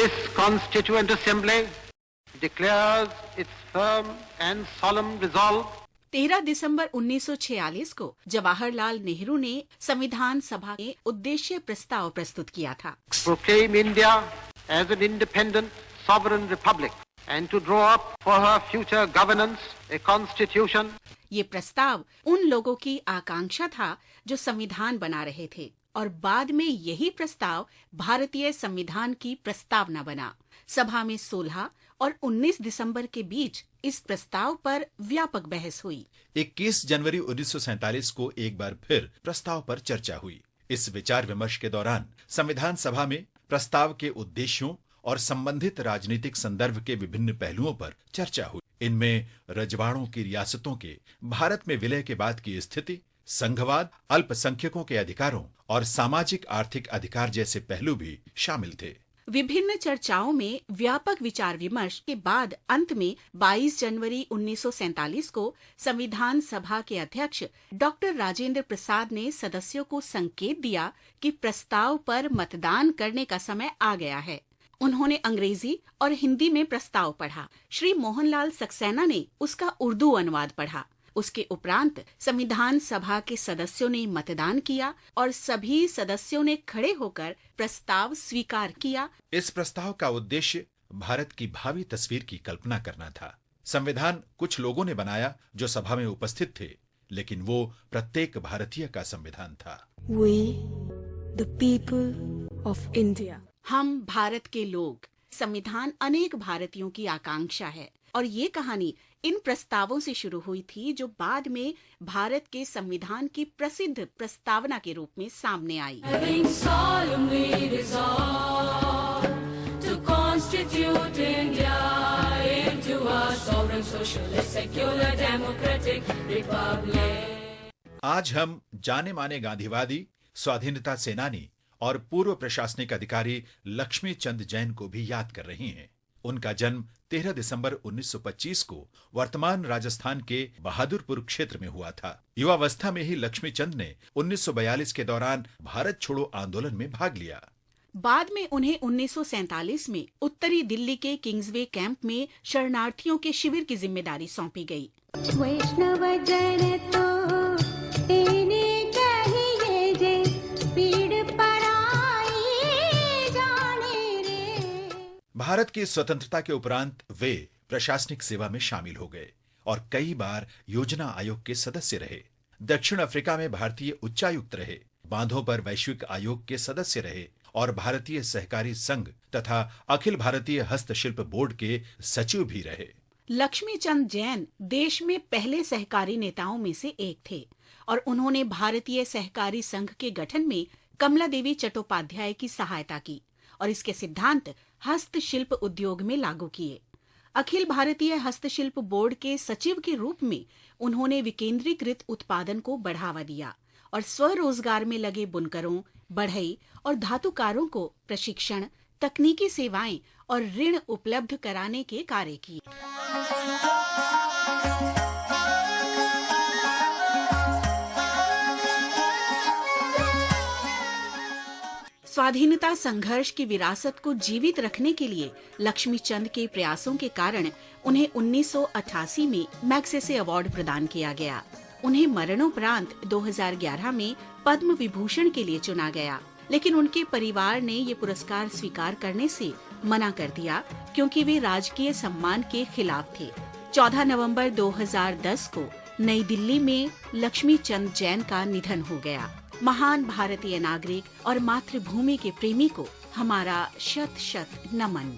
This Constituent Assembly declares its firm and solemn resolve 13 दिसंबर 1946 को जवाहरलाल नेहरू ने संविधान सभा में उद्देश्य प्रस्ताव प्रस्तुत किया था। proclaim India as an independent sovereign republic and to draw up for her future governance a constitution. ये प्रस्ताव उन लोगों की आकांक्षा था जो संविधान बना रहे थे और बाद में यही प्रस्ताव भारतीय संविधान की प्रस्तावना बना। सभा में 16 और 19 दिसंबर के बीच इस प्रस्ताव पर व्यापक बहस हुई। 21 जनवरी 1947 को एक बार फिर प्रस्ताव पर चर्चा हुई। इस विचार विमर्श के दौरान संविधान सभा में प्रस्ताव के उद्देश्यों और संबंधित राजनीतिक संदर्भ के विभिन्न पहलुओं पर चर्चा हुई। इनमें रजवाड़ों की रियासतों के भारत में विलय के बाद की स्थिति, संघवाद, अल्पसंख्यकों के अधिकारों और सामाजिक आर्थिक अधिकार जैसे पहलू भी शामिल थे। विभिन्न चर्चाओं में व्यापक विचार विमर्श के बाद अंत में 22 जनवरी 1947 को संविधान सभा के अध्यक्ष डॉक्टर राजेंद्र प्रसाद ने सदस्यों को संकेत दिया कि प्रस्ताव पर मतदान करने का समय आ गया है। उन्होंने अंग्रेजी और हिंदी में प्रस्ताव पढ़ा। श्री मोहनलाल सक्सेना ने उसका उर्दू अनुवाद पढ़ा। उसके उपरांत संविधान सभा के सदस्यों ने मतदान किया और सभी सदस्यों ने खड़े होकर प्रस्ताव स्वीकार किया। इस प्रस्ताव का उद्देश्य भारत की भावी तस्वीर की कल्पना करना था। संविधान कुछ लोगों ने बनाया जो सभा में उपस्थित थे, लेकिन वो प्रत्येक भारतीय का संविधान था। We, the people of India. हम भारत के लोग। संविधान अनेक भारतीयों की आकांक्षा है और ये कहानी इन प्रस्तावों से शुरू हुई थी जो बाद में भारत के संविधान की प्रसिद्ध प्रस्तावना के रूप में सामने आई। Having solemnly resolved to constitute India into a sovereign, socialist, secular, democratic republic. आज हम जाने माने गांधीवादी, स्वाधीनता सेनानी और पूर्व प्रशासनिक अधिकारी लक्ष्मी चंद जैन को भी याद कर रहे हैं। उनका जन्म 13 दिसंबर 1925 को वर्तमान राजस्थान के बहादुरपुर क्षेत्र में हुआ था। युवावस्था में ही लक्ष्मी चंद ने 1942 के दौरान भारत छोड़ो आंदोलन में भाग लिया। बाद में उन्हें 1947 में उत्तरी दिल्ली के किंग्सवे कैंप में शरणार्थियों के शिविर की जिम्मेदारी सौंपी गई। वैष्णव जन तो तेने चाहिए जे पीड़ पराई जाने रे। भारत की स्वतंत्रता के उपरांत वे प्रशासनिक सेवा में शामिल हो गए और कई बार योजना आयोग के सदस्य रहे। दक्षिण अफ्रीका में भारतीय उच्चायुक्त रहे, बांधों पर वैश्विक आयोग के सदस्य रहे और भारतीय सहकारी संघ तथा अखिल भारतीय हस्तशिल्प बोर्ड के सचिव भी रहे। लक्ष्मी चंद जैन देश में पहले सहकारी नेताओं में से एक थे और उन्होंने भारतीय सहकारी संघ के गठन में कमला देवी चट्टोपाध्याय की सहायता की और इसके सिद्धांत हस्तशिल्प उद्योग में लागू किए। अखिल भारतीय हस्तशिल्प बोर्ड के सचिव के रूप में उन्होंने विकेंद्रीकृत उत्पादन को बढ़ावा दिया और स्वरोजगार में लगे बुनकरों, बढ़ई और धातुकारों को प्रशिक्षण, तकनीकी सेवाएं और ऋण उपलब्ध कराने के कार्य किए। स्वाधीनता संघर्ष की विरासत को जीवित रखने के लिए लक्ष्मी चंद के प्रयासों के कारण उन्हें 1988 में मैग्सेसे अवार्ड प्रदान किया गया। उन्हें मरणोपरांत 2011 में पद्म विभूषण के लिए चुना गया, लेकिन उनके परिवार ने ये पुरस्कार स्वीकार करने से मना कर दिया क्योंकि वे राजकीय सम्मान के खिलाफ थे। 14 नवंबर 2010 को नई दिल्ली में लक्ष्मी चंद जैन का निधन हो गया। महान भारतीय नागरिक और मातृभूमि के प्रेमी को हमारा शत शत नमन।